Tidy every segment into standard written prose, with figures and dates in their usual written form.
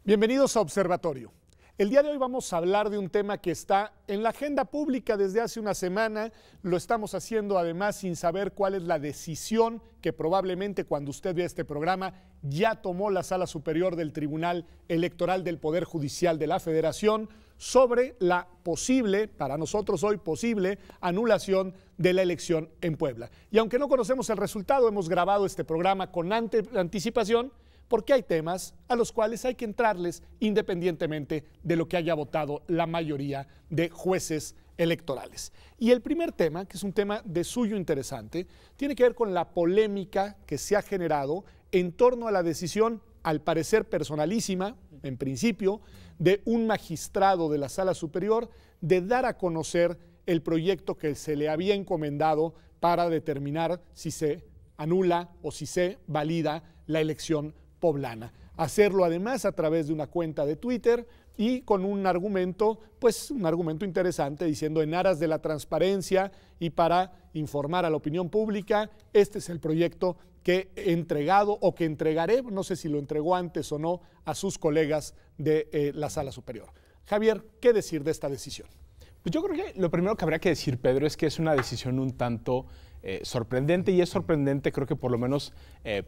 Bienvenidos a Observatorio. El día de hoy vamos a hablar de un tema que está en la agenda pública desde hace una semana. Lo estamos haciendo además sin saber cuál es la decisión que probablemente cuando usted vea este programa ya tomó la Sala Superior del Tribunal Electoral del Poder Judicial de la Federación sobre la posible, para nosotros hoy posible, anulación de la elección en Puebla. Y aunque no conocemos el resultado, hemos grabado este programa con anticipación, porque hay temas a los cuales hay que entrarles independientemente de lo que haya votado la mayoría de jueces electorales. Y el primer tema, que es un tema de suyo interesante, tiene que ver con la polémica que se ha generado en torno a la decisión, al parecer personalísima, en principio, de un magistrado de la Sala Superior de dar a conocer el proyecto que se le había encomendado para determinar si se anula o si se valida la elección poblana. Hacerlo además a través de una cuenta de Twitter y con un argumento, pues un argumento interesante, diciendo en aras de la transparencia y para informar a la opinión pública, este es el proyecto que he entregado o que entregaré, no sé si lo entregó antes o no, a sus colegas de la Sala Superior. Javier, ¿qué decir de esta decisión? Pues yo creo que lo primero que habría que decir, Pedro, es que es una decisión un tanto sorprendente, y es sorprendente creo que por lo menos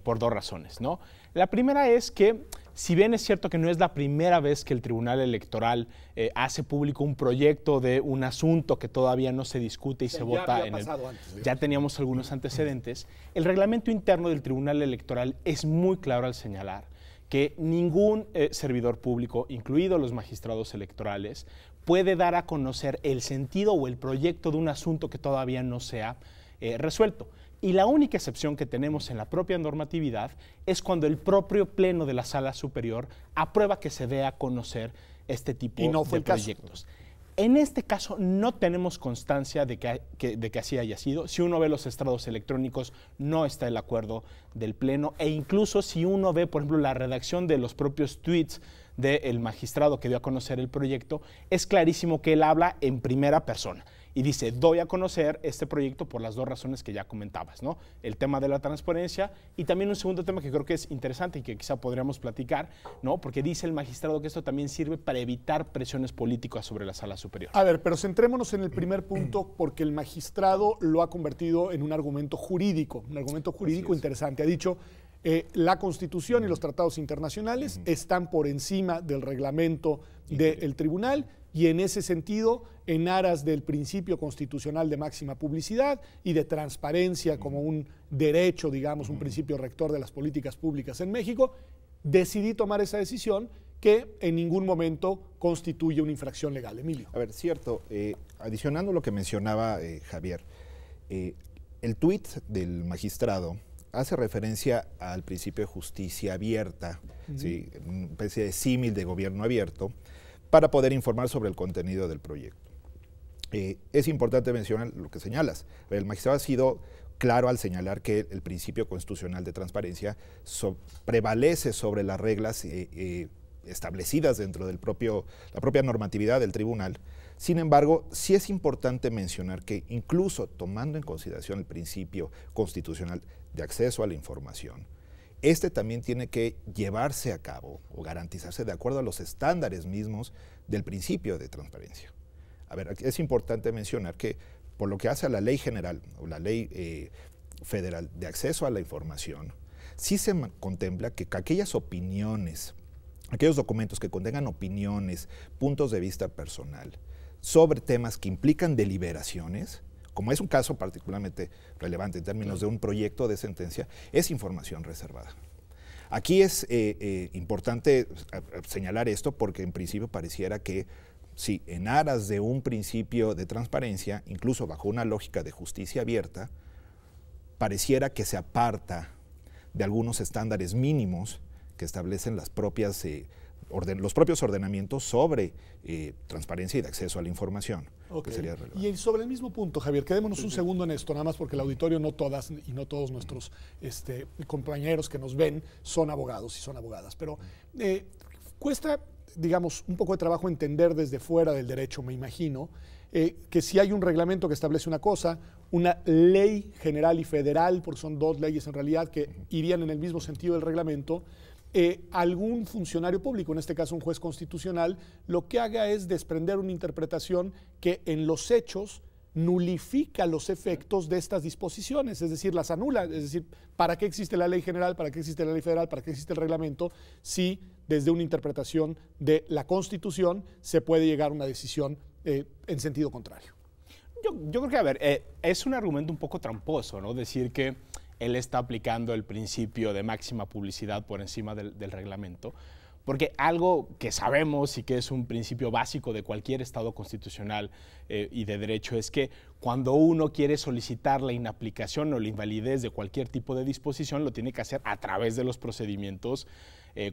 por dos razones, ¿no? La primera es que, si bien es cierto que no es la primera vez que el Tribunal Electoral hace público un proyecto de un asunto que todavía no se discute y se vota en el... Ya teníamos algunos antecedentes. El reglamento interno del Tribunal Electoral es muy claro al señalar que ningún servidor público, incluidos los magistrados electorales, puede dar a conocer el sentido o el proyecto de un asunto que todavía no se ha resuelto. Y la única excepción que tenemos en la propia normatividad es cuando el propio pleno de la Sala Superior aprueba que se dé a conocer este tipo de proyectos. En este caso no tenemos constancia de que así haya sido. Si uno ve los estrados electrónicos, no está el acuerdo del pleno, e incluso si uno ve, por ejemplo, la redacción de los propios tweets del magistrado que dio a conocer el proyecto, es clarísimo que él habla en primera persona y dice: doy a conocer este proyecto por las dos razones que ya comentabas, ¿no? El tema de la transparencia y también un segundo tema que creo que es interesante y que quizá podríamos platicar, ¿no? Porque dice el magistrado que esto también sirve para evitar presiones políticas sobre la Sala Superior. A ver, pero centrémonos en el primer punto, porque el magistrado lo ha convertido en un argumento jurídico interesante. Ha dicho: la Constitución y los tratados internacionales están por encima del reglamento del tribunal, y en ese sentido, en aras del principio constitucional de máxima publicidad y de transparencia como un derecho, digamos, un principio rector de las políticas públicas en México, decidí tomar esa decisión que en ningún momento constituye una infracción legal. Emilio. A ver, cierto, adicionando lo que mencionaba Javier, el tuit del magistrado hace referencia al principio de justicia abierta, ¿sí? Una especie de símil de gobierno abierto, para poder informar sobre el contenido del proyecto. Es importante mencionar lo que señalas. El magistrado ha sido claro al señalar que el principio constitucional de transparencia prevalece sobre las reglas establecidas dentro del la propia normatividad del tribunal. Sin embargo, sí es importante mencionar que incluso tomando en consideración el principio constitucional de acceso a la información, este también tiene que llevarse a cabo o garantizarse de acuerdo a los estándares mismos del principio de transparencia. A ver, es importante mencionar que por lo que hace a la ley general o la ley federal de acceso a la información, sí se contempla que aquellas opiniones, aquellos documentos que contengan opiniones, puntos de vista personal sobre temas que implican deliberaciones, como es un caso particularmente relevante en términos de un proyecto de sentencia, es información reservada. Aquí es importante señalar esto porque en principio pareciera que sí, en aras de un principio de transparencia, incluso bajo una lógica de justicia abierta, pareciera que se aparta de algunos estándares mínimos que establecen los propios ordenamientos sobre transparencia y de acceso a la información. Okay. Que sería relevante. Y sobre el mismo punto, Javier, quedémonos un segundo en esto, nada más porque el auditorio no todas y no todos nuestros compañeros que nos ven son abogados y son abogadas, pero cuesta, digamos, un poco de trabajo entender desde fuera del derecho, me imagino, que si hay un reglamento que establece una cosa, una ley general y federal, porque son dos leyes en realidad que irían en el mismo sentido del reglamento, algún funcionario público, en este caso un juez constitucional, lo que haga es desprender una interpretación que en los hechos nulifica los efectos de estas disposiciones, es decir, las anula. Es decir, ¿para qué existe la ley general? ¿Para qué existe la ley federal? ¿Para qué existe el reglamento? Si desde una interpretación de la Constitución se puede llegar a una decisión en sentido contrario. Yo creo que, a ver, es un argumento un poco tramposo, ¿no? Decir que él está aplicando el principio de máxima publicidad por encima del reglamento, porque algo que sabemos y que es un principio básico de cualquier Estado constitucional y de derecho es que cuando uno quiere solicitar la inaplicación o la invalidez de cualquier tipo de disposición, lo tiene que hacer a través de los procedimientos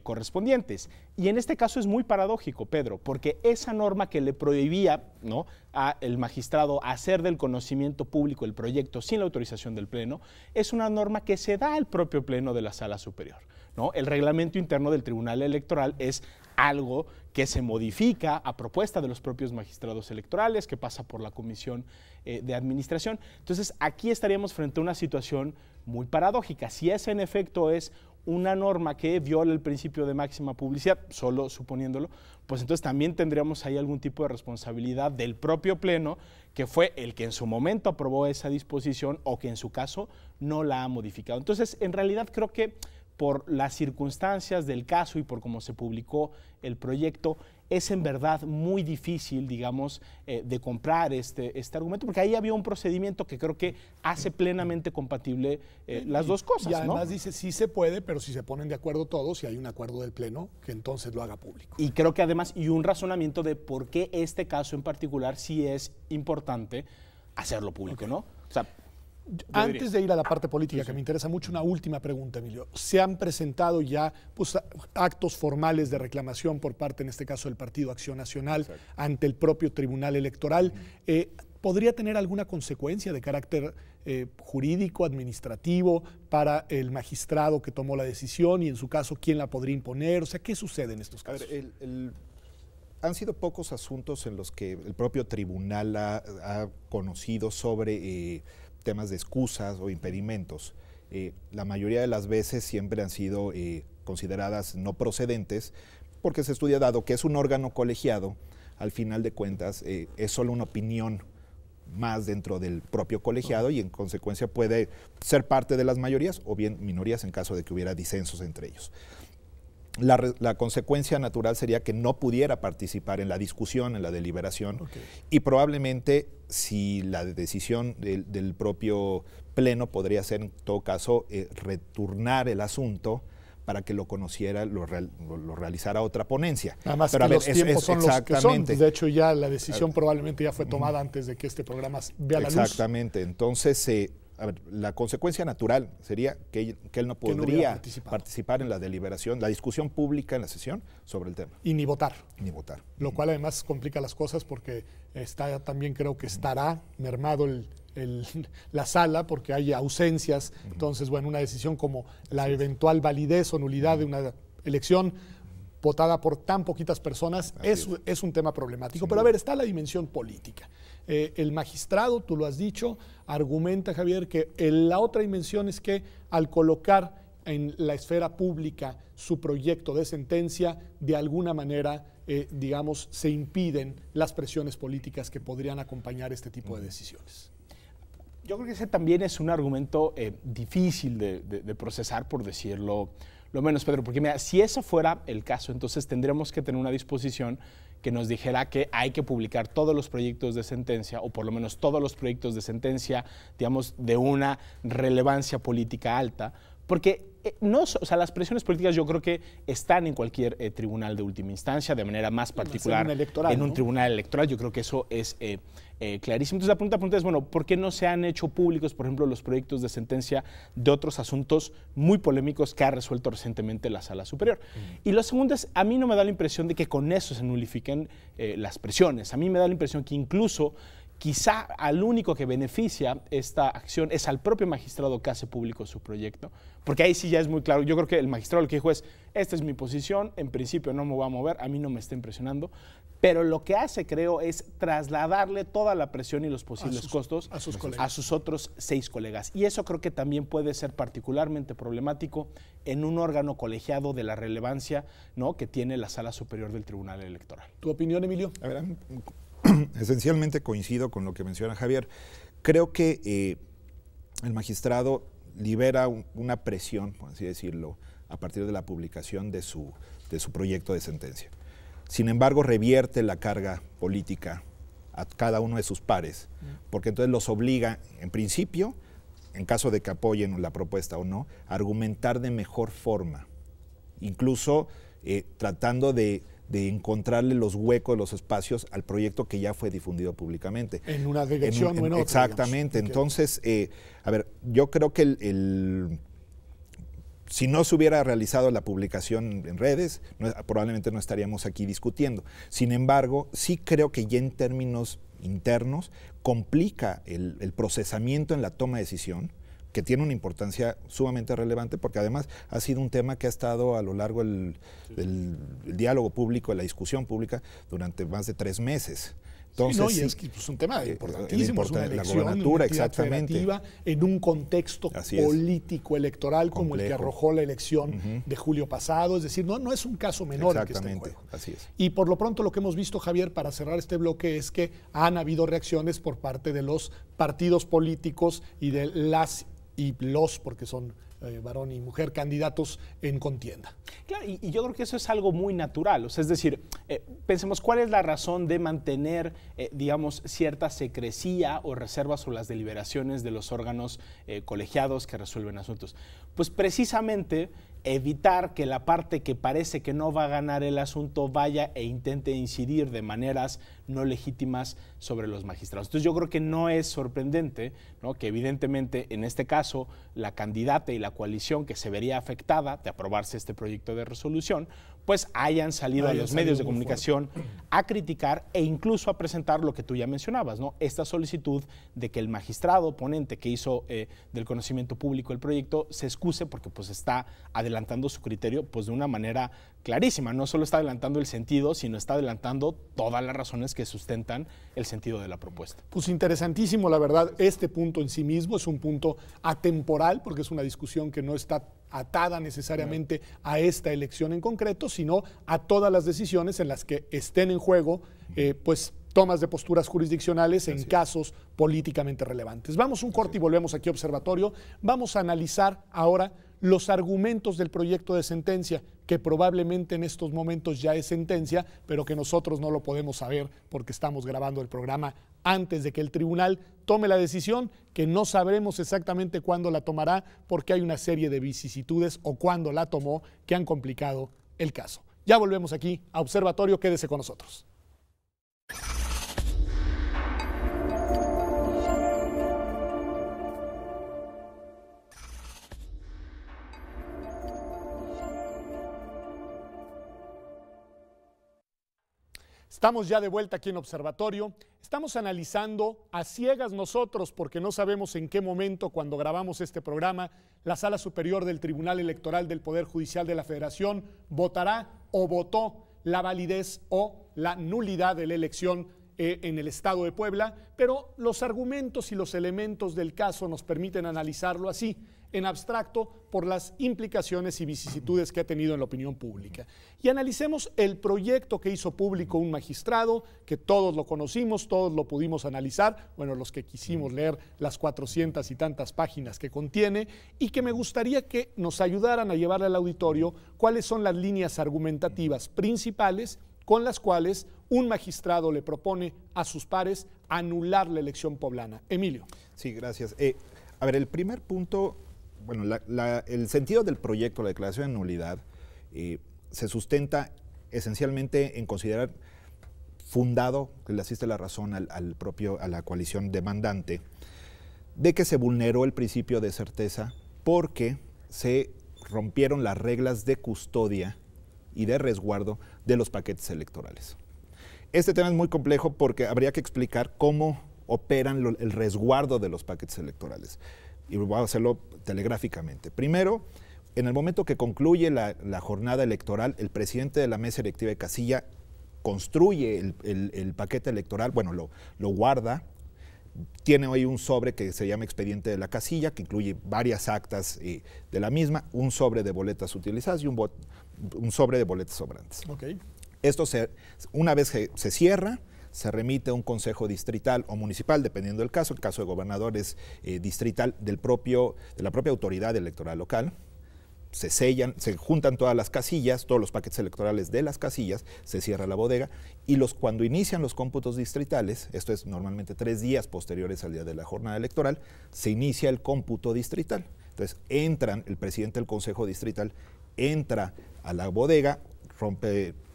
correspondientes. Y en este caso es muy paradójico, Pedro, porque esa norma que le prohibía, ¿no?, al magistrado hacer del conocimiento público el proyecto sin la autorización del Pleno, es una norma que se da al propio Pleno de la Sala Superior, ¿no? El reglamento interno del Tribunal Electoral es algo que se modifica a propuesta de los propios magistrados electorales, que pasa por la Comisión de Administración. Entonces, aquí estaríamos frente a una situación muy paradójica. Si esa en efecto es una norma que viola el principio de máxima publicidad, solo suponiéndolo, pues entonces también tendríamos ahí algún tipo de responsabilidad del propio Pleno, que fue el que en su momento aprobó esa disposición o que en su caso no la ha modificado. Entonces, en realidad creo que por las circunstancias del caso y por cómo se publicó el proyecto, es en verdad muy difícil, digamos, de comprar este argumento, porque ahí había un procedimiento que creo que hace plenamente compatible las dos cosas. Y además, ¿no? dice, sí se puede, pero si se ponen de acuerdo todos, si hay un acuerdo del Pleno, que entonces lo haga público. Y creo que además, y un razonamiento de por qué este caso en particular sí es importante hacerlo público, Okay. ¿no? O sea, antes de ir a la parte política, que me interesa mucho, una última pregunta, Emilio. ¿Se han presentado ya pues, actos formales de reclamación por parte, en este caso, del Partido Acción Nacional ante el propio Tribunal Electoral? ¿Podría tener alguna consecuencia de carácter jurídico, administrativo, para el magistrado que tomó la decisión y, en su caso, quién la podría imponer? O sea, ¿qué sucede en estos casos? A ver, han sido pocos asuntos en los que el propio tribunal ha conocido sobre temas de excusas o impedimentos. La mayoría de las veces siempre han sido consideradas no procedentes porque se estudia, dado que es un órgano colegiado, al final de cuentas es solo una opinión más dentro del propio colegiado y en consecuencia puede ser parte de las mayorías o bien minorías en caso de que hubiera disensos entre ellos. La consecuencia natural sería que no pudiera participar en la discusión, en la deliberación, y probablemente si la decisión del propio Pleno podría ser en todo caso retornar el asunto para que lo conociera, lo realizara otra ponencia. Nada más pero que los tiempos son los que son. De hecho, ya la decisión probablemente ya fue tomada antes de que este programa vea la luz. Exactamente. Entonces, a ver, la consecuencia natural sería que él no podría participar en la deliberación, la discusión pública en la sesión sobre el tema. Y ni votar. Ni votar. Lo cual además complica las cosas porque también creo que estará mermado la sala porque hay ausencias. Entonces, bueno, una decisión como la eventual validez o nulidad de una elección votada por tan poquitas personas es un tema problemático. Pero a ver, está la dimensión política. El magistrado, tú lo has dicho, argumenta, Javier, que la otra dimensión es que al colocar en la esfera pública su proyecto de sentencia, de alguna manera, digamos, se impiden las presiones políticas que podrían acompañar este tipo de decisiones. Yo creo que ese también es un argumento difícil de procesar, por decirlo lo menos, Pedro, porque mira, si ese fuera el caso, entonces tendremos que tener una disposición que nos dijera que hay que publicar todos los proyectos de sentencia, o por lo menos todos los proyectos de sentencia, digamos, de una relevancia política alta, porque las presiones políticas yo creo que están en cualquier tribunal de última instancia, de manera más particular en un tribunal electoral. Yo creo que eso es clarísimo. Entonces la pregunta es, bueno, ¿por qué no se han hecho públicos, por ejemplo, los proyectos de sentencia de otros asuntos muy polémicos que ha resuelto recientemente la Sala Superior? Y lo segundo es, a mí no me da la impresión de que con eso se nulifiquen las presiones. A mí me da la impresión que incluso quizá al único que beneficia esta acción es al propio magistrado que hace público su proyecto, porque ahí sí ya es muy claro. Yo creo que el magistrado lo que dijo es, esta es mi posición, en principio no me voy a mover, a mí no me está impresionando, pero lo que hace, creo, es trasladarle toda la presión y los posibles costos a sus otros 6 colegas. Y eso creo que también puede ser particularmente problemático en un órgano colegiado de la relevancia, ¿no?, que tiene la Sala Superior del Tribunal Electoral. ¿Tu opinión, Emilio? A ver, esencialmente coincido con lo que menciona Javier. Creo que el magistrado libera una presión, por así decirlo, a partir de la publicación de su proyecto de sentencia. Sin embargo, revierte la carga política a cada uno de sus pares, porque entonces los obliga, en principio, en caso de que apoyen la propuesta o no, a argumentar de mejor forma, incluso tratando de encontrarle los huecos, los espacios al proyecto que ya fue difundido públicamente. En una dirección o en otra. Exactamente. Digamos. Entonces, a ver, yo creo que si no se hubiera realizado la publicación en redes, probablemente no estaríamos aquí discutiendo. Sin embargo, sí creo que ya en términos internos complica el procesamiento en la toma de decisión, que tiene una importancia sumamente relevante, porque además ha sido un tema que ha estado a lo largo del diálogo público, de la discusión pública, durante más de 3 meses. Entonces, y es que es un tema importantísimo, es una elección, la gobernatura, una entidad exactamente, en un contexto político electoral como el que arrojó la elección de julio pasado, es decir, no es un caso menor el que está en juego. Así es. Y por lo pronto lo que hemos visto, Javier, para cerrar este bloque, es que han habido reacciones por parte de los partidos políticos y de las y los, porque son varón y mujer, candidatos en contienda. Claro, y yo creo que eso es algo muy natural, o sea, es decir, pensemos cuál es la razón de mantener, digamos, cierta secrecía o reserva sobre las deliberaciones de los órganos colegiados que resuelven asuntos. Pues precisamente evitar que la parte que parece que no va a ganar el asunto vaya e intente incidir de maneras no legítimas sobre los magistrados. Entonces yo creo que no es sorprendente, ¿no?, que evidentemente en este caso la candidata y la coalición que se vería afectada de aprobarse este proyecto de resolución, pues hayan salido a los medios de comunicación a criticar e incluso a presentar lo que tú ya mencionabas, ¿no?, esta solicitud de que el magistrado ponente que hizo del conocimiento público el proyecto se excuse porque pues está adelantando su criterio pues de una manera clarísima, no solo está adelantando el sentido, sino está adelantando todas las razones que sustentan el sentido de la propuesta. Pues interesantísimo, la verdad, este punto en sí mismo es un punto atemporal, porque es una discusión que no está atada necesariamente a esta elección en concreto, sino a todas las decisiones en las que estén en juego, pues tomas de posturas jurisdiccionales en casos políticamente relevantes. Vamos a un corte y volvemos aquí a Observatorio. Vamos a analizar ahora los argumentos del proyecto de sentencia, que probablemente en estos momentos ya es sentencia, pero que nosotros no lo podemos saber porque estamos grabando el programa antes de que el tribunal tome la decisión, que no sabremos exactamente cuándo la tomará porque hay una serie de vicisitudes o cuándo la tomó que han complicado el caso. Ya volvemos aquí a Observatorio, quédese con nosotros. Estamos ya de vuelta aquí en Observatorio. Estamos analizando a ciegas nosotros, porque no sabemos en qué momento, cuando grabamos este programa, la Sala Superior del Tribunal Electoral del Poder Judicial de la Federación votará o votó la validez o la nulidad de la elección en el estado de Puebla, pero los argumentos y los elementos del caso nos permiten analizarlo así, en abstracto, por las implicaciones y vicisitudes que ha tenido en la opinión pública. Y analicemos el proyecto que hizo público un magistrado, que todos lo conocimos, todos lo pudimos analizar, bueno, los que quisimos leer las 400 y tantas páginas que contiene, y que me gustaría que nos ayudaran a llevarle al auditorio cuáles son las líneas argumentativas principales con las cuales un magistrado le propone a sus pares anular la elección poblana. Emilio. Sí, gracias. A ver, el primer punto, bueno, el sentido del proyecto, la declaración de nulidad, se sustenta esencialmente en considerar fundado, que le asiste la razón a la coalición demandante, de que se vulneró el principio de certeza porque se rompieron las reglas de custodia y de resguardo de los paquetes electorales. Este tema es muy complejo porque habría que explicar cómo operan el resguardo de los paquetes electorales. Y voy a hacerlo telegráficamente. Primero, en el momento que concluye la jornada electoral, el presidente de la mesa directiva de casilla construye el paquete electoral, bueno, lo guarda. Tiene hoy un sobre que se llama expediente de la casilla, que incluye varias actas de la misma, un sobre de boletas utilizadas y un sobre de boletas sobrantes. Okay. Esto una vez que se cierra, se remite a un consejo distrital o municipal, dependiendo del caso. El caso de gobernador es distrital de la propia autoridad electoral local. Se sellan, se juntan todas las casillas, todos los paquetes electorales de las casillas, se cierra la bodega y cuando inician los cómputos distritales, esto es normalmente 3 días posteriores al día de la jornada electoral, se inicia el cómputo distrital. Entonces el presidente del consejo distrital entra a la bodega,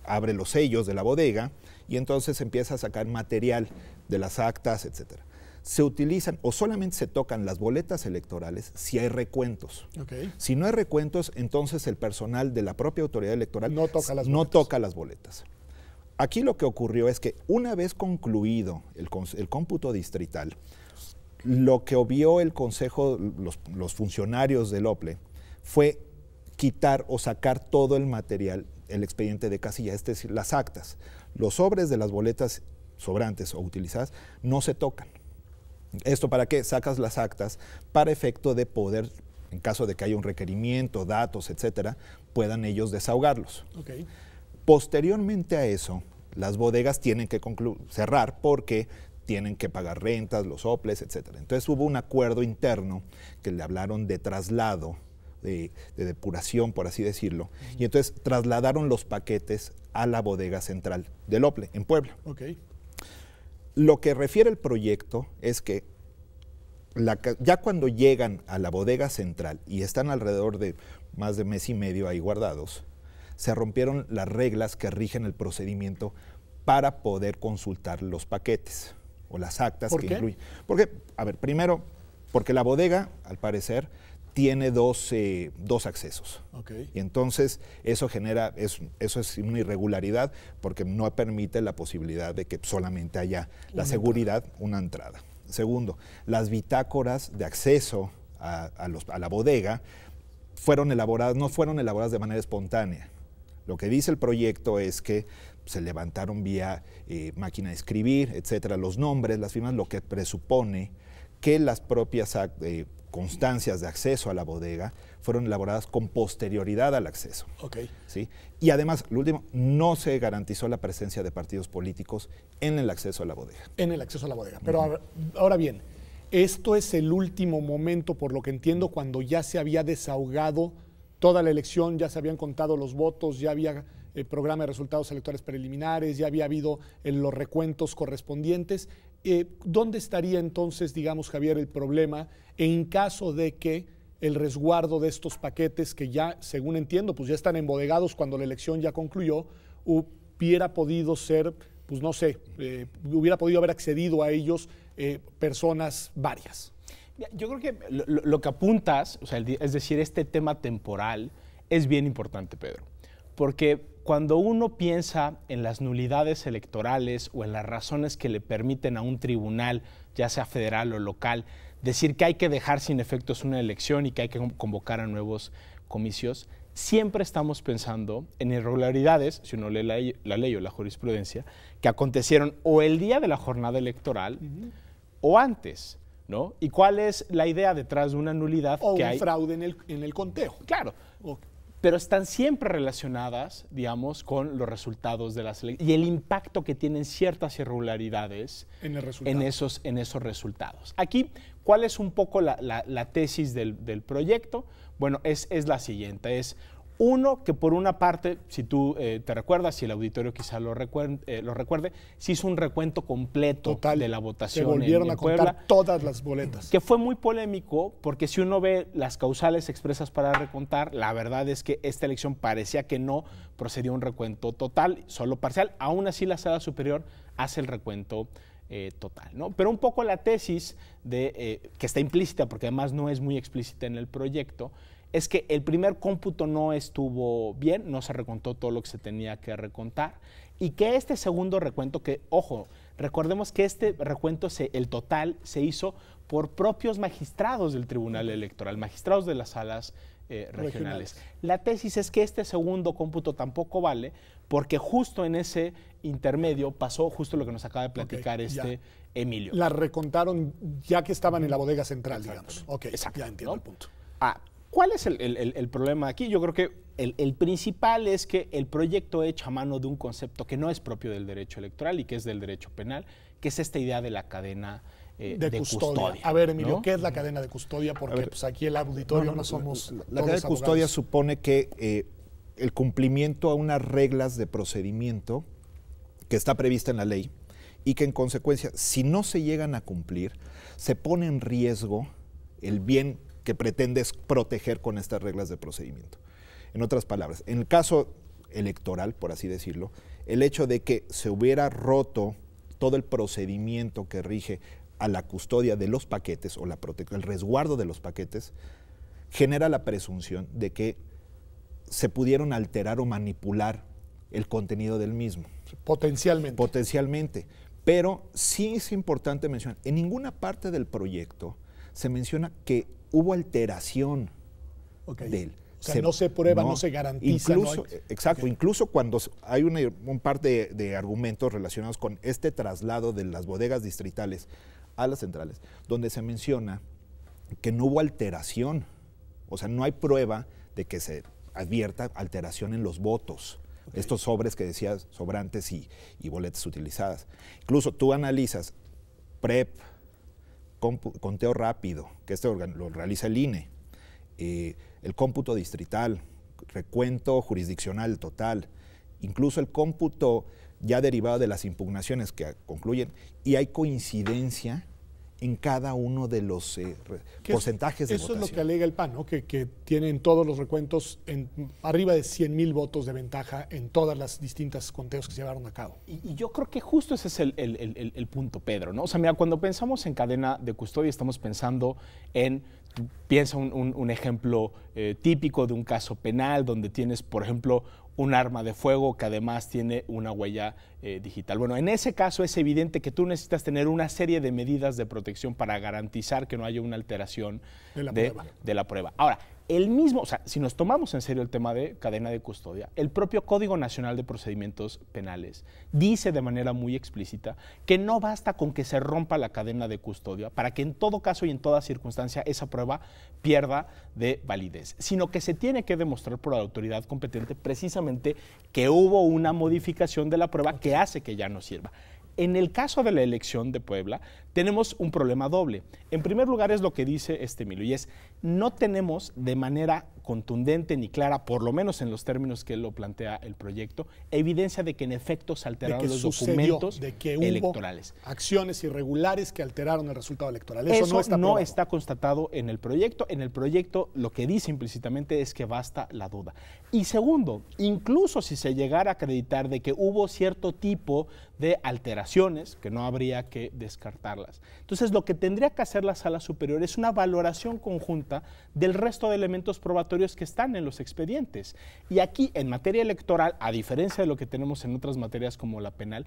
abre los sellos de la bodega y entonces empieza a sacar material de las actas, etcétera. Se utilizan o solamente se tocan las boletas electorales si hay recuentos. Okay. Si no hay recuentos, entonces el personal de la propia autoridad electoral no toca las boletas. Aquí lo que ocurrió es que una vez concluido el cómputo distrital, lo que obvió el consejo, los funcionarios del OPLE, fue quitar o sacar todo el material, el expediente de casilla, es decir, las actas. Los sobres de las boletas sobrantes o utilizadas no se tocan. ¿Esto para qué? Sacas las actas para efecto de poder, en caso de que haya un requerimiento, datos, etcétera, puedan ellos desahogarlos. Okay. Posteriormente a eso, las bodegas tienen que cerrar porque tienen que pagar rentas, los OPLES, etcétera. Entonces hubo un acuerdo interno que le hablaron de traslado, de depuración, por así decirlo, y entonces trasladaron los paquetes a la bodega central del OPLE, en Puebla. Okay. Lo que refiere el proyecto es que ya cuando llegan a la bodega central y están alrededor de más de mes y medio ahí guardados, se rompieron las reglas que rigen el procedimiento para poder consultar los paquetes o las actas que incluyen. Porque, a ver, primero, porque la bodega, al parecer, tiene dos accesos. Okay. Y entonces eso es una irregularidad porque no permite la posibilidad de que solamente haya la seguridad, una entrada. Segundo, las bitácoras de acceso a la bodega no fueron elaboradas de manera espontánea. Lo que dice el proyecto es que se levantaron vía máquina de escribir, etcétera, los nombres, las firmas, lo que presupone que las propias constancias de acceso a la bodega fueron elaboradas con posterioridad al acceso. Okay. ¿Sí? Y además, lo último, no se garantizó la presencia de partidos políticos en el acceso a la bodega. En el acceso a la bodega. Pero ahora bien, esto es el último momento, por lo que entiendo, cuando ya se había desahogado toda la elección, ya se habían contado los votos, ya había programa de resultados electorales preliminares, ya había habido los recuentos correspondientes. ¿Dónde estaría entonces, digamos, Javier, el problema en caso de que el resguardo de estos paquetes, que ya, según entiendo, pues ya están embodegados cuando la elección ya concluyó, hubiera podido ser, pues no sé, hubiera podido haber accedido a ellos personas varias? Yo creo que lo que apuntas, o sea, es decir, este tema temporal es bien importante, Pedro, porque cuando uno piensa en las nulidades electorales o en las razones que le permiten a un tribunal, ya sea federal o local, decir que hay que dejar sin efectos una elección y que hay que convocar a nuevos comicios, siempre estamos pensando en irregularidades, si uno lee la ley o la jurisprudencia, que acontecieron o el día de la jornada electoral o antes, ¿no? ¿Y cuál es la idea detrás de una nulidad? O que un hay fraude en el conteo. Claro. Pero están siempre relacionadas, digamos, con los resultados de las elecciones y el impacto que tienen ciertas irregularidades en esos resultados. Aquí, ¿cuál es un poco la tesis del proyecto? Bueno, es la siguiente, es uno, que por una parte, si tú te recuerdas, si el auditorio quizá lo recuerde, se hizo un recuento completo de la votación. Se volvieron a Puebla, contar todas las boletas. Que fue muy polémico, porque si uno ve las causales expresas para recontar, la verdad es que esta elección parecía que no procedió a un recuento total, solo parcial. Aún así, la Sala Superior hace el recuento total, ¿no? Pero un poco la tesis que está implícita, porque además no es muy explícita en el proyecto, es que el primer cómputo no estuvo bien, no se recontó todo lo que se tenía que recontar, y que este segundo recuento, que, ojo, Recordemos que este recuento, el total, se hizo por propios magistrados del Tribunal Electoral, magistrados de las salas regionales. La tesis es que este segundo cómputo tampoco vale porque justo en ese intermedio pasó justo lo que nos acaba de platicar Emilio. La recontaron ya que estaban en la bodega central, digamos. Exacto, ya entiendo el punto. ¿Cuál es el problema aquí? Yo creo que el principal es que el proyecto echa mano de un concepto que no es propio del derecho electoral y que es del derecho penal, que es esta idea de la cadena de custodia. A ver, Emilio, ¿no? ¿Qué es la cadena de custodia? Porque pues, aquí el auditorio no somos La cadena de custodia supone que el cumplimiento a unas reglas de procedimiento que está prevista en la ley y que en consecuencia, si no se llegan a cumplir, se pone en riesgo el bien que pretendes proteger con estas reglas de procedimiento. En otras palabras, en el caso electoral, por así decirlo, el hecho de que se hubiera roto todo el procedimiento que rige a la custodia de los paquetes o el resguardo de los paquetes, genera la presunción de que se pudieron alterar o manipular el contenido del mismo. Potencialmente. Potencialmente. Pero sí es importante mencionar, en ninguna parte del proyecto se menciona que hubo alteración de él. O sea, no se prueba, no se garantiza. Incluso, exacto, incluso cuando hay un par de argumentos relacionados con este traslado de las bodegas distritales a las centrales, donde se menciona que no hubo alteración, o sea, no hay prueba de que se advierta alteración en los votos. Estos sobres que decías, sobrantes y boletas utilizadas. Incluso tú analizas PREP, conteo rápido, que lo realiza el INE, el cómputo distrital, recuento jurisdiccional total, incluso el cómputo ya derivado de las impugnaciones que concluyen, y hay coincidencia en cada uno de los porcentajes de votación. Eso es lo que alega el PAN, ¿no? Que tienen todos los recuentos arriba de 100,000 votos de ventaja en todas las distintas conteos que se llevaron a cabo. Y yo creo que justo ese es el punto, Pedro, ¿no? O sea, mira, cuando pensamos en cadena de custodia estamos pensando piensa un ejemplo típico de un caso penal donde tienes, por ejemplo, un arma de fuego que además tiene una huella digital. Bueno, en ese caso es evidente que tú necesitas tener una serie de medidas de protección para garantizar que no haya una alteración de la prueba. Ahora, o sea, si nos tomamos en serio el tema de cadena de custodia, el propio Código Nacional de Procedimientos Penales dice de manera muy explícita que no basta con que se rompa la cadena de custodia para que en todo caso y en toda circunstancia esa prueba pierda de validez, sino que se tiene que demostrar por la autoridad competente precisamente que hubo una modificación de la prueba que hace que ya no sirva. En el caso de la elección de Puebla, tenemos un problema doble. En primer lugar es lo que dice Emilio, y es no tenemos de manera contundente ni clara, por lo menos en los términos que lo plantea el proyecto, evidencia de que en efecto se alteraron los documentos electorales. Acciones irregulares que alteraron el resultado electoral. Eso no está constatado en el proyecto. En el proyecto lo que dice implícitamente es que basta la duda. Y segundo, incluso si se llegara a acreditar de que hubo cierto tipo de alteraciones, que no habría que descartarlas. Entonces, lo que tendría que hacer la Sala Superior es una valoración conjunta del resto de elementos probatorios que están en los expedientes. Y aquí, en materia electoral, a diferencia de lo que tenemos en otras materias como la penal,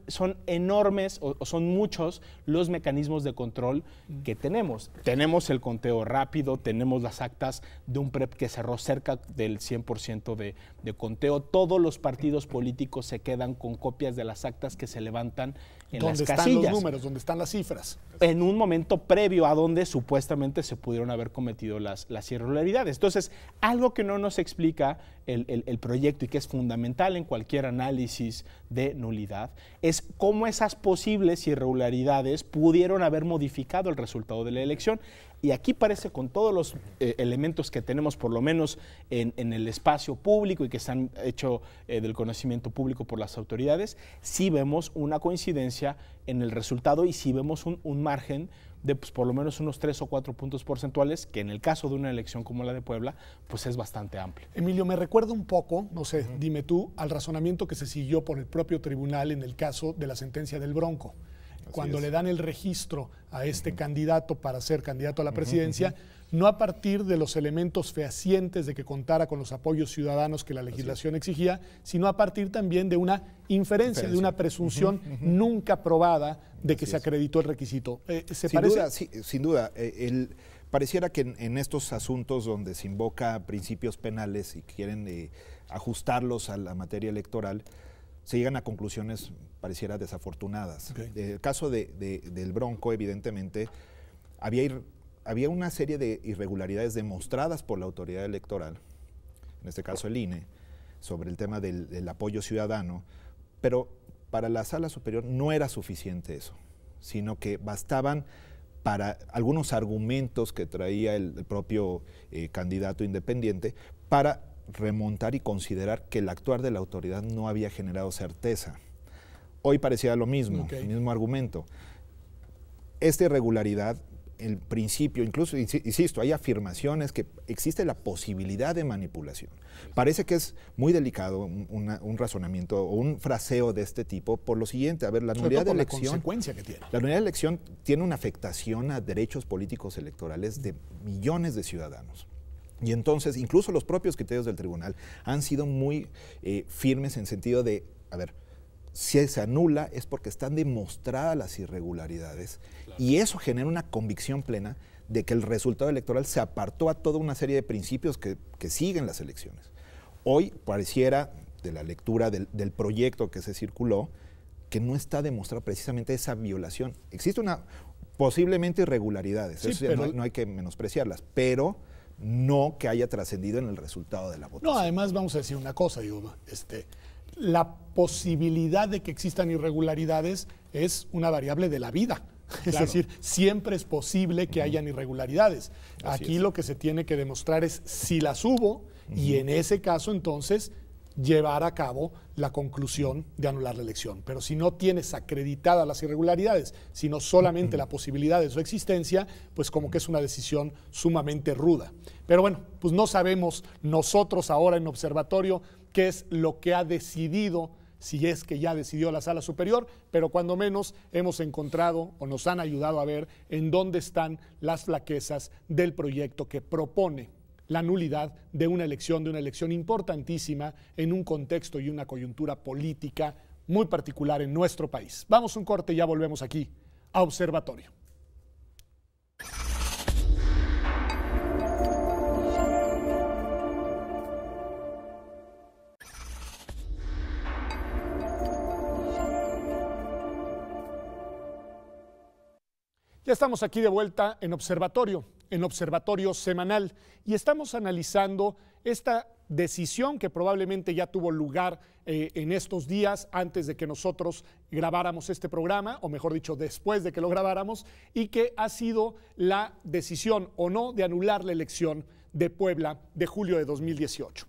son enormes o son muchos los mecanismos de control que tenemos. Tenemos el conteo rápido, tenemos las actas de un PREP que cerró cerca del 100% de conteo. Todos los partidos políticos se quedan con copias de las actas que se levantan en las casillas. ¿Dónde están los números? ¿Dónde están las cifras? En un momento previo a donde supuestamente se pudieron haber cometido las irregularidades. Entonces, algo que no nos explica el proyecto y que es fundamental en cualquier análisis de nulidad es cómo esas posibles irregularidades pudieron haber modificado el resultado de la elección. Y aquí parece, con todos los elementos que tenemos, por lo menos en el espacio público y que se han hecho del conocimiento público por las autoridades, sí vemos una coincidencia en el resultado y sí vemos un margen de pues, por lo menos unos 3 o 4 puntos porcentuales, que en el caso de una elección como la de Puebla, pues es bastante amplio. Emilio, me recuerda un poco, no sé, dime tú, al razonamiento que se siguió por el propio tribunal en el caso de la sentencia del Bronco. cuando le dan el registro a este candidato para ser candidato a la presidencia, no a partir de los elementos fehacientes de que contara con los apoyos ciudadanos que la legislación exigía, sino a partir también de una inferencia, de una presunción nunca probada de que se acreditó el requisito. ¿Se parece? Duda, sí, sin duda. Pareciera que en estos asuntos donde se invoca principios penales y quieren ajustarlos a la materia electoral, se llegan a conclusiones pareciera desafortunadas. Okay. El caso del Bronco, evidentemente, había una serie de irregularidades demostradas por la autoridad electoral, en este caso el INE, sobre el tema del apoyo ciudadano, pero para la Sala Superior no era suficiente eso, sino que bastaban para algunos argumentos que traía el propio candidato independiente para remontar y considerar que el actuar de la autoridad no había generado certeza. Hoy parecía lo mismo, el mismo argumento. Esta irregularidad, el principio, incluso, insisto, hay afirmaciones que existe la posibilidad de manipulación. Parece que es muy delicado un razonamiento o un fraseo de este tipo por lo siguiente. A ver, la nulidad de elección, la consecuencia que tiene. La nulidad de elección tiene una afectación a derechos políticos electorales de millones de ciudadanos. Y entonces, incluso los propios criterios del tribunal han sido muy firmes en sentido de, a ver, si se anula es porque están demostradas las irregularidades, claro, y eso genera una convicción plena de que el resultado electoral se apartó a toda una serie de principios que siguen las elecciones. Hoy pareciera, de la lectura del proyecto que se circuló, que no está demostrado precisamente esa violación. Existe posiblemente irregularidades, sí, eso no hay que menospreciarlas, pero no que haya trascendido en el resultado de la votación. No, además vamos a decir una cosa, digo, la posibilidad de que existan irregularidades es una variable de la vida. Es decir, siempre es posible que hayan irregularidades. Aquí lo que se tiene que demostrar es si las hubo y en ese caso entonces llevar a cabo la conclusión de anular la elección. Pero si no tienes acreditadas las irregularidades, sino solamente la posibilidad de su existencia, pues como que es una decisión sumamente ruda. Pero bueno, pues no sabemos nosotros ahora en Observatorio qué es lo que ha decidido, si es que ya decidió la Sala Superior, pero cuando menos hemos encontrado o nos han ayudado a ver en dónde están las flaquezas del proyecto que propone la nulidad de una elección importantísima en un contexto y una coyuntura política muy particular en nuestro país. Vamos a un corte y ya volvemos aquí a Observatorio. Ya estamos aquí de vuelta en Observatorio Semanal, y estamos analizando esta decisión que probablemente ya tuvo lugar en estos días antes de que nosotros grabáramos este programa, o mejor dicho, después de que lo grabáramos, y que ha sido la decisión o no de anular la elección de Puebla de julio de 2018.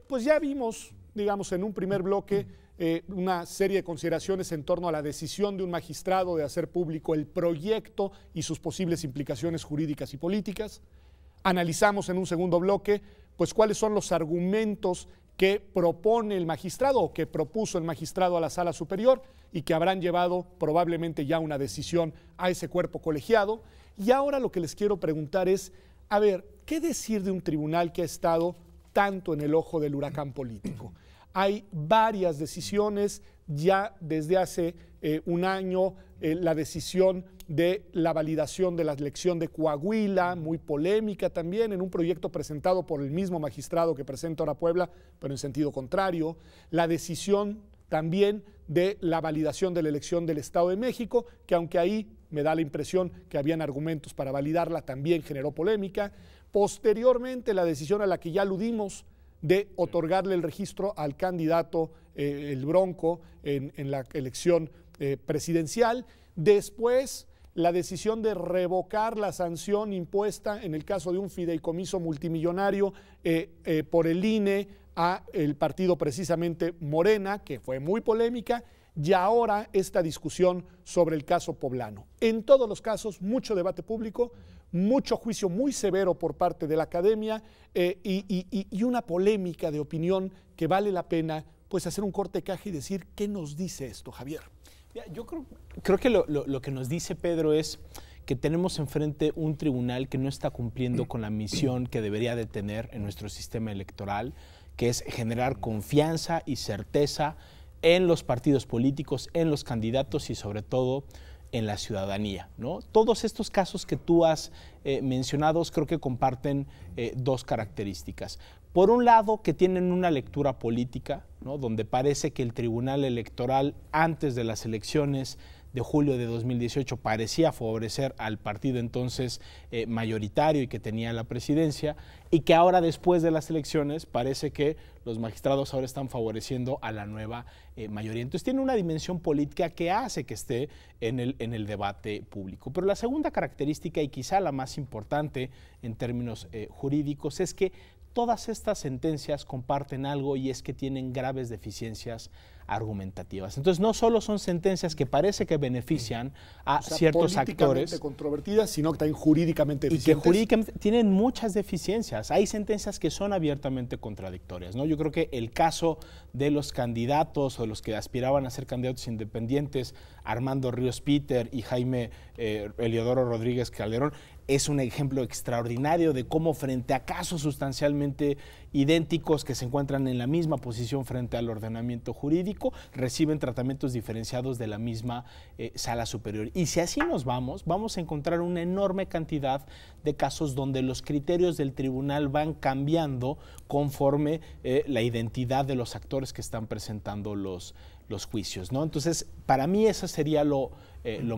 Pues ya vimos, digamos, en un primer bloque, una serie de consideraciones en torno a la decisión de un magistrado de hacer público el proyecto y sus posibles implicaciones jurídicas y políticas. Analizamos en un segundo bloque, pues, cuáles son los argumentos que propone el magistrado o que propuso el magistrado a la Sala Superior y que habrán llevado probablemente ya una decisión a ese cuerpo colegiado. Y ahora lo que les quiero preguntar es, a ver, ¿qué decir de un tribunal que ha estado tanto en el ojo del huracán político? Hay varias decisiones ya desde hace un año, la decisión de la validación de la elección de Coahuila, muy polémica también, en un proyecto presentado por el mismo magistrado que presenta ahora Puebla, pero en sentido contrario. La decisión también de la validación de la elección del Estado de México, que aunque ahí me da la impresión que habían argumentos para validarla, también generó polémica. Posteriormente, la decisión a la que ya aludimos, de otorgarle el registro al candidato, el Bronco, en la elección presidencial. Después, la decisión de revocar la sanción impuesta en el caso de un fideicomiso multimillonario por el INE a el partido precisamente Morena, que fue muy polémica, y ahora esta discusión sobre el caso poblano. En todos los casos, mucho debate público, mucho juicio muy severo por parte de la academia y una polémica de opinión que vale la pena, pues, hacer un corte de caja y decir, ¿qué nos dice esto, Javier? Yo creo que lo que nos dice Pedro es que tenemos enfrente un tribunal que no está cumpliendo con la misión que debería de tener en nuestro sistema electoral, que es generar confianza y certeza en los partidos políticos, en los candidatos y sobre todo en la ciudadanía, ¿no? Todos estos casos que tú has mencionado creo que comparten dos características. Por un lado, que tienen una lectura política, ¿no? Donde parece que el Tribunal Electoral antes de las elecciones de julio de 2018 parecía favorecer al partido entonces mayoritario y que tenía la presidencia, y que ahora después de las elecciones parece que los magistrados ahora están favoreciendo a la nueva mayoría. Entonces tiene una dimensión política que hace que esté en el debate público. Pero la segunda característica, y quizá la más importante en términos jurídicos, es que todas estas sentencias comparten algo, y es que tienen graves deficiencias argumentativas. Entonces no solo son sentencias que parece que benefician a ciertos actores controvertidas, sino que también jurídicamente deficientes. Y que jurídicamente tienen muchas deficiencias. Hay sentencias que son abiertamente contradictorias, ¿no? Yo creo que el caso de los candidatos o los que aspiraban a ser candidatos independientes, Armando Ríos Peter y Jaime Eliodoro Rodríguez Calderón, es un ejemplo extraordinario de cómo frente a casos sustancialmente idénticos que se encuentran en la misma posición frente al ordenamiento jurídico, reciben tratamientos diferenciados de la misma sala superior. Y si así nos vamos a encontrar una enorme cantidad de casos donde los criterios del tribunal van cambiando conforme la identidad de los actores que están presentando los juicios, ¿no? Entonces, para mí eso sería lo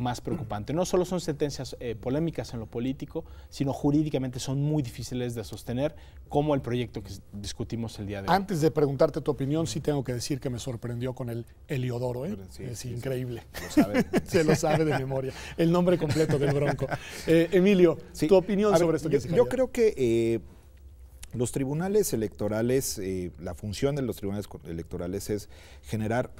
más preocupante. No solo son sentencias polémicas en lo político, sino jurídicamente son muy difíciles de sostener, como el proyecto que discutimos el día de hoy. Antes de preguntarte tu opinión, sí tengo que decir que me sorprendió con el Eliodoro, ¿eh? Sí, es increíble. Lo sabe. Se lo sabe de memoria. El nombre completo del Bronco. Emilio, tu opinión sobre esto que dice Javier. Yo creo que los tribunales electorales, la función de los tribunales electorales es generar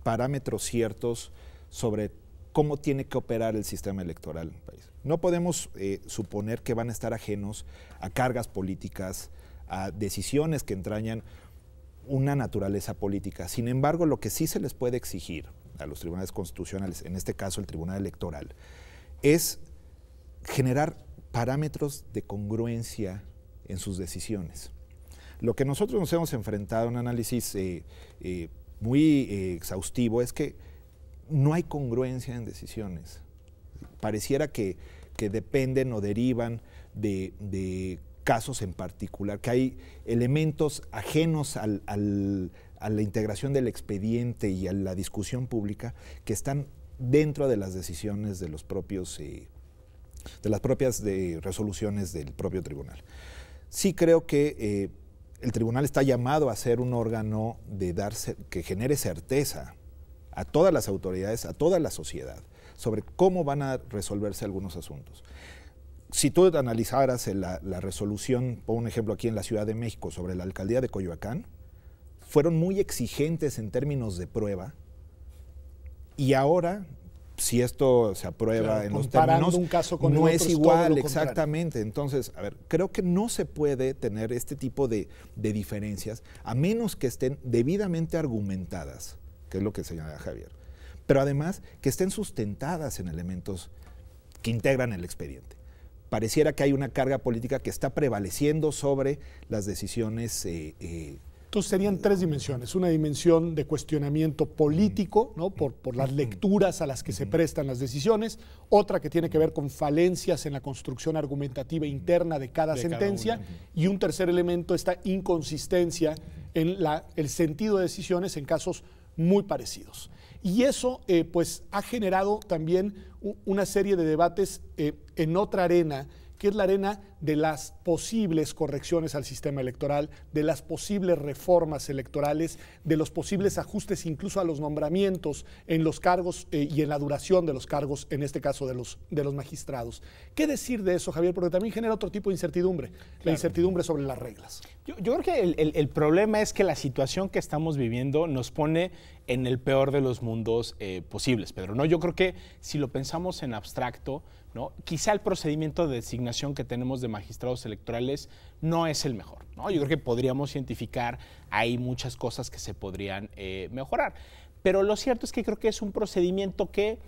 parámetros ciertos sobre cómo tiene que operar el sistema electoral en el país. No podemos suponer que van a estar ajenos a cargas políticas, a decisiones que entrañan una naturaleza política. Sin embargo, lo que sí se les puede exigir a los tribunales constitucionales, en este caso el Tribunal Electoral, es generar parámetros de congruencia en sus decisiones. Lo que nosotros nos hemos enfrentado en un análisis muy exhaustivo es que no hay congruencia en decisiones. Pareciera que dependen o derivan de casos en particular, que hay elementos ajenos a la integración del expediente y a la discusión pública que están dentro de las decisiones de los propios, de las propias resoluciones del propio tribunal. Sí creo que el tribunal está llamado a ser un órgano que genere certeza a todas las autoridades, a toda la sociedad, sobre cómo van a resolverse algunos asuntos. Si tú analizaras la resolución, por un ejemplo aquí en la Ciudad de México, sobre la alcaldía de Coyoacán, fueron muy exigentes en términos de prueba, y ahora, si esto se aprueba en los términos, un caso con no es igual, es exactamente. Entonces, a ver, creo que no se puede tener este tipo de diferencias, a menos que estén debidamente argumentadas, que es lo que señala Javier, pero además que estén sustentadas en elementos que integran el expediente. Pareciera que hay una carga política que está prevaleciendo sobre las decisiones. Entonces serían tres dimensiones. Una dimensión de cuestionamiento político, ¿no? por las lecturas a las que se prestan las decisiones. Otra que tiene que ver con falencias en la construcción argumentativa interna de cada sentencia. Y un tercer elemento, esta inconsistencia en el sentido de decisiones en casos muy parecidos. Y eso pues ha generado también una serie de debates en otra arena, que es la arena de las posibles correcciones al sistema electoral, de las posibles reformas electorales, de los posibles ajustes incluso a los nombramientos en los cargos y en la duración de los cargos, en este caso de los magistrados. ¿Qué decir de eso, Javier? Porque también genera otro tipo de incertidumbre, claro. La incertidumbre sobre las reglas. Yo creo que el problema es que la situación que estamos viviendo nos pone en el peor de los mundos posibles, Pedro, ¿no? Yo creo que si lo pensamos en abstracto, ¿no? Quizá el procedimiento de designación que tenemos de magistrados electorales no es el mejor, ¿no? Yo creo que podríamos identificar ahí muchas cosas que se podrían mejorar. Pero lo cierto es que creo que es un procedimiento que,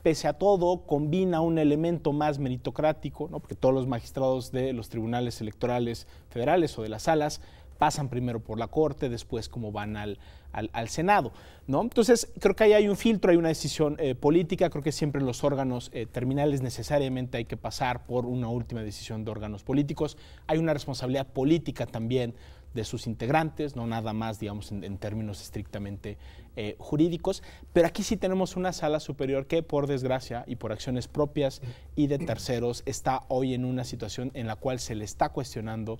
pese a todo, combina un elemento más meritocrático, ¿no? Porque todos los magistrados de los tribunales electorales federales o de las salas pasan primero por la Corte, después como van al Senado, ¿no? Entonces, creo que ahí hay un filtro, hay una decisión política. Creo que siempre en los órganos terminales necesariamente hay que pasar por una última decisión de órganos políticos. Hay una responsabilidad política también de sus integrantes, no nada más, digamos, en términos estrictamente jurídicos, pero aquí sí tenemos una sala superior que, por desgracia y por acciones propias y de terceros, está hoy en una situación en la cual se le está cuestionando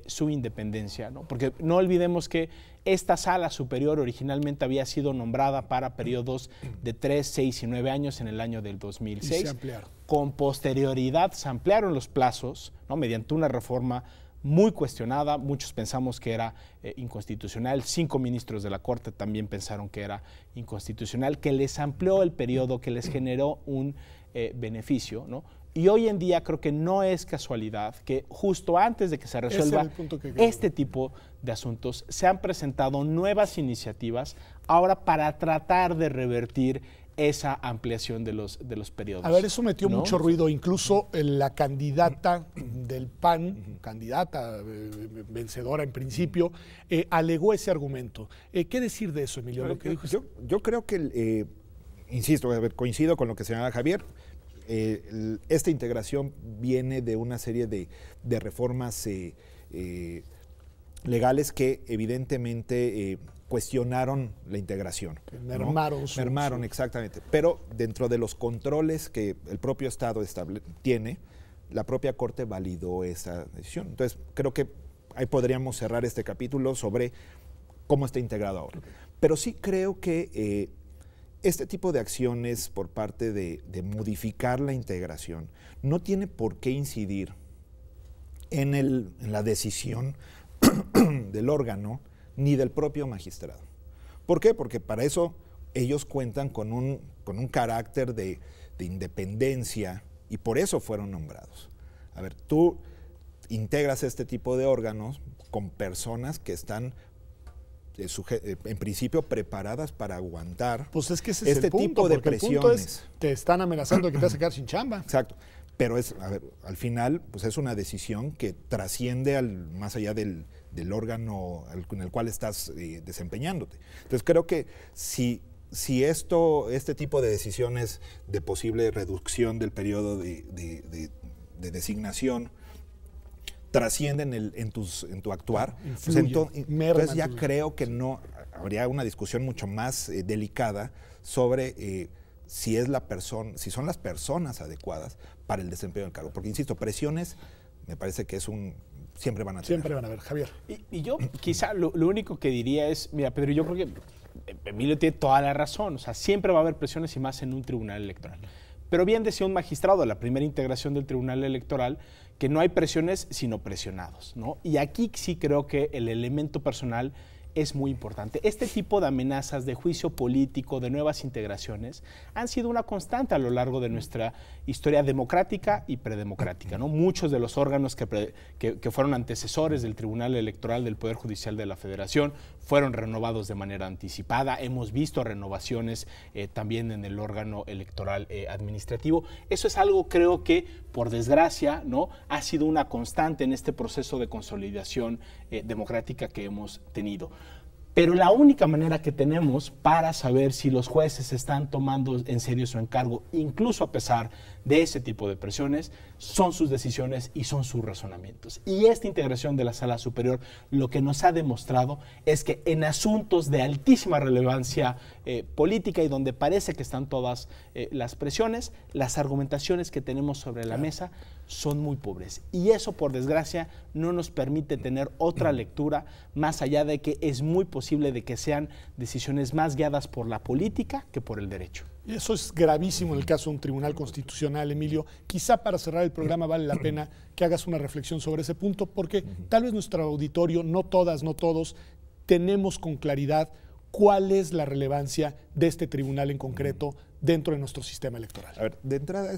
su independencia, ¿no? Porque no olvidemos que esta sala superior originalmente había sido nombrada para periodos de 3, 6 y 9 años en el año del 2006. Y se ampliaron. Con posterioridad se ampliaron los plazos, ¿no? Mediante una reforma muy cuestionada. Muchos pensamos que era inconstitucional. 5 ministros de la Corte también pensaron que era inconstitucional, que les amplió el periodo, que les generó un beneficio, ¿no? Y hoy en día creo que no es casualidad que justo antes de que se resuelva este tipo de asuntos se han presentado nuevas iniciativas ahora para tratar de revertir esa ampliación de los periodos. A ver, eso metió ¿no? mucho ruido. Incluso la candidata del PAN, candidata vencedora en principio, alegó ese argumento. ¿Qué decir de eso, Emilio? Lo que dijo yo creo que, insisto, coincido con lo que señala Javier. Esta integración viene de una serie de reformas legales que evidentemente cuestionaron la integración. Mermaron. ¿no? Mermaron, exactamente. Pero dentro de los controles que el propio Estado tiene, la propia Corte validó esa decisión. Entonces, creo que ahí podríamos cerrar este capítulo sobre cómo está integrado ahora. Pero sí creo que este tipo de acciones por parte de modificar la integración no tiene por qué incidir en la decisión del órgano ni del propio magistrado. ¿Por qué? Porque para eso ellos cuentan con un carácter de independencia y por eso fueron nombrados. A ver, tú integras este tipo de órganos con personas que están en principio preparadas para aguantar pues es que ese es este el punto, tipo de porque presiones. El punto es, te están amenazando de que te vas a quedar sin chamba. Exacto. Pero a ver, al final pues es una decisión que trasciende más allá del órgano con el cual estás desempeñándote. Entonces creo que si este tipo de decisiones de posible reducción del periodo de designación trascienden en tu actuar, pues entonces ya creo que no habría una discusión mucho más delicada sobre si son las personas adecuadas para el desempeño del cargo. Porque, insisto, presiones me parece que siempre van a tener. Siempre van a haber, Javier. Y yo quizá lo único que diría es, mira, Pedro, yo creo que Emilio tiene toda la razón. O sea, siempre va a haber presiones y más en un tribunal electoral. Pero bien decía un magistrado de la primera integración del tribunal electoral que no hay presiones sino presionados, ¿no? Y aquí sí creo que el elemento personal es muy importante. Este tipo de amenazas de juicio político, de nuevas integraciones, han sido una constante a lo largo de nuestra historia democrática y predemocrática, ¿no? Muchos de los órganos que fueron antecesores del Tribunal Electoral del Poder Judicial de la Federación fueron renovados de manera anticipada. Hemos visto renovaciones también en el órgano electoral administrativo. Eso es algo, creo que, por desgracia, ¿no?, ha sido una constante en este proceso de consolidación democrática que hemos tenido. Pero la única manera que tenemos para saber si los jueces están tomando en serio su encargo, incluso a pesar de ese tipo de presiones, son sus decisiones y son sus razonamientos. Y esta integración de la Sala Superior lo que nos ha demostrado es que en asuntos de altísima relevancia política y donde parece que están todas las presiones, las argumentaciones que tenemos sobre la mesa son muy pobres. Y eso, por desgracia, no nos permite tener otra lectura más allá de que es muy posible de que sean decisiones más guiadas por la política que por el derecho. Y eso es gravísimo en el caso de un tribunal constitucional, Emilio. Quizá para cerrar el programa vale la pena que hagas una reflexión sobre ese punto, porque tal vez nuestro auditorio, no todas, no todos, tenemos con claridad cuál es la relevancia de este tribunal en concreto dentro de nuestro sistema electoral. A ver, de entrada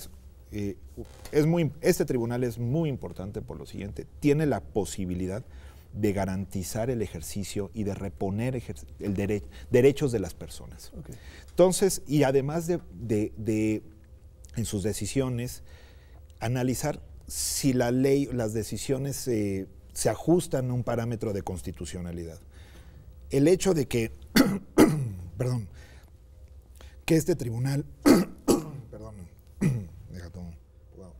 este tribunal es muy importante por lo siguiente. Tiene la posibilidad de garantizar el ejercicio y de reponer derechos de las personas. Okay. Entonces, y además de en sus decisiones, analizar si la ley, las decisiones se ajustan a un parámetro de constitucionalidad. El hecho de que, perdón, que este tribunal, perdón, deja todo, wow.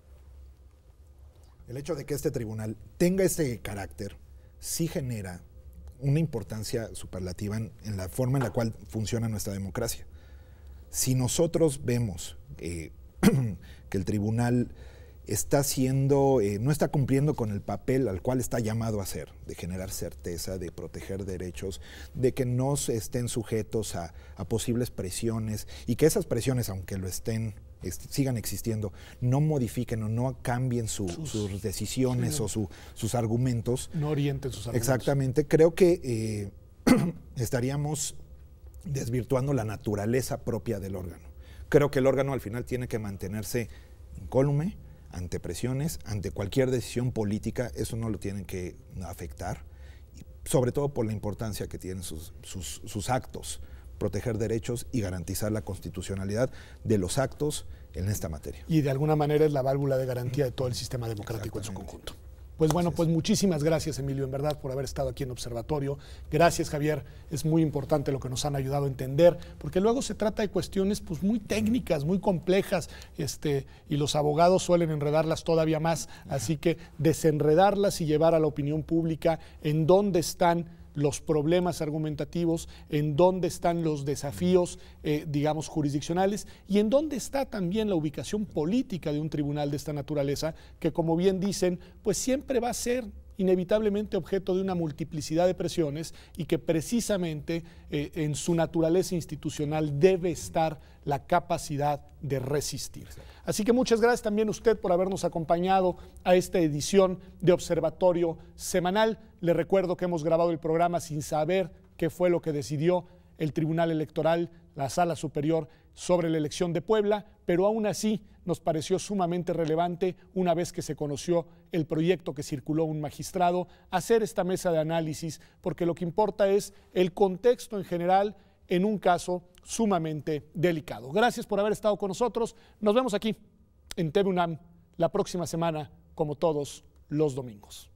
El hecho de que este tribunal tenga ese carácter sí genera una importancia superlativa en la forma en la cual funciona nuestra democracia. Si nosotros vemos que el tribunal está haciendo, no está cumpliendo con el papel al cual está llamado a hacer, de generar certeza, de proteger derechos, de que no estén sujetos a posibles presiones y que esas presiones, aunque lo estén, sigan existiendo, no modifiquen o no cambien sus decisiones o sus argumentos. No orienten sus argumentos. Exactamente. Creo que estaríamos desvirtuando la naturaleza propia del órgano. Creo que el órgano al final tiene que mantenerse incólume ante presiones, ante cualquier decisión política. Eso no lo tienen que afectar, sobre todo por la importancia que tienen sus actos, proteger derechos y garantizar la constitucionalidad de los actos en esta materia. Y de alguna manera es la válvula de garantía de todo el sistema democrático en su conjunto. Pues bueno, pues muchísimas gracias, Emilio, en verdad, por haber estado aquí en Observatorio. Gracias, Javier. Es muy importante lo que nos han ayudado a entender, porque luego se trata de cuestiones pues muy técnicas, muy complejas, y los abogados suelen enredarlas todavía más. Así que desenredarlas y llevar a la opinión pública en dónde están los problemas argumentativos, en dónde están los desafíos, digamos, jurisdiccionales, y en dónde está también la ubicación política de un tribunal de esta naturaleza, que, como bien dicen, pues siempre va a ser inevitablemente objeto de una multiplicidad de presiones y que precisamente en su naturaleza institucional debe estar la capacidad de resistir. Así que muchas gracias también a usted por habernos acompañado a esta edición de Observatorio Semanal. Le recuerdo que hemos grabado el programa sin saber qué fue lo que decidió el Tribunal Electoral, la Sala Superior, sobre la elección de Puebla, pero aún así nos pareció sumamente relevante, una vez que se conoció el proyecto que circuló un magistrado, hacer esta mesa de análisis, porque lo que importa es el contexto en general en un caso sumamente delicado. Gracias por haber estado con nosotros. Nos vemos aquí en TV UNAM la próxima semana, como todos los domingos.